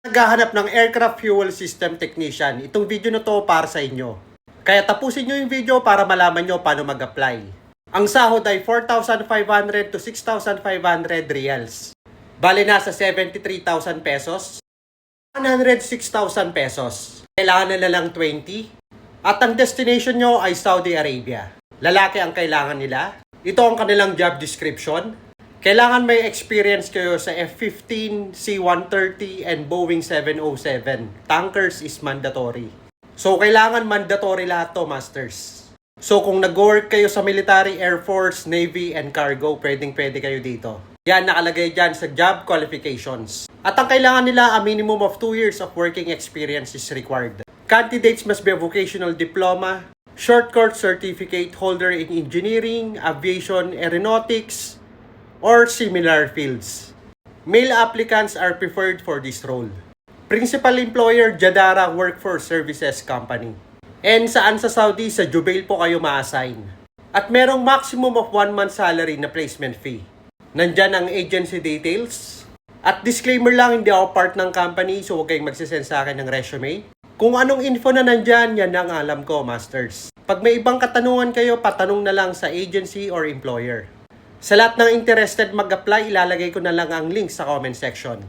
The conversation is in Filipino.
Naghahanap ng aircraft fuel system technician, itong video na to para sa inyo. Kaya tapusin nyo yung video para malaman nyo paano mag-apply. Ang sahod ay 4,500 to 6,500 reals. Bali nasa 73,000 pesos. 106,000 pesos. Kailangan nila lang 20. At ang destination nyo ay Saudi Arabia. Lalaki ang kailangan nila. Ito ang kanilang job description. Kailangan may experience kayo sa F-15, C-130, and Boeing 707. Tankers is mandatory. So, kailangan mandatory lahat to, masters. So, kung nag-work kayo sa military, Air Force, Navy, and Cargo, pwedeng-pwede kayo dito. Yan, nakalagay dyan sa job qualifications. At ang kailangan nila, a minimum of 2 years of working experience is required. Candidates must be a vocational diploma, short course certificate holder in engineering, aviation, aeronautics, or similar fields. Male applicants are preferred for this role. Principal employer, Jadara Workforce Services Company. And saan sa Saudi? Sa Jubail po kayo ma-assign. At merong maximum of 1 month salary na placement fee. Nandyan ang agency details. At disclaimer lang, hindi ako part ng company, so huwag kayong magsisend sa akin ng resume. Kung anong info na nandyan, yan ang alam ko, masters. Pag may ibang katanungan kayo, patanong na lang sa agency or employer. Sa lahat ng interested mag-apply, ilalagay ko na lang ang link sa comment section.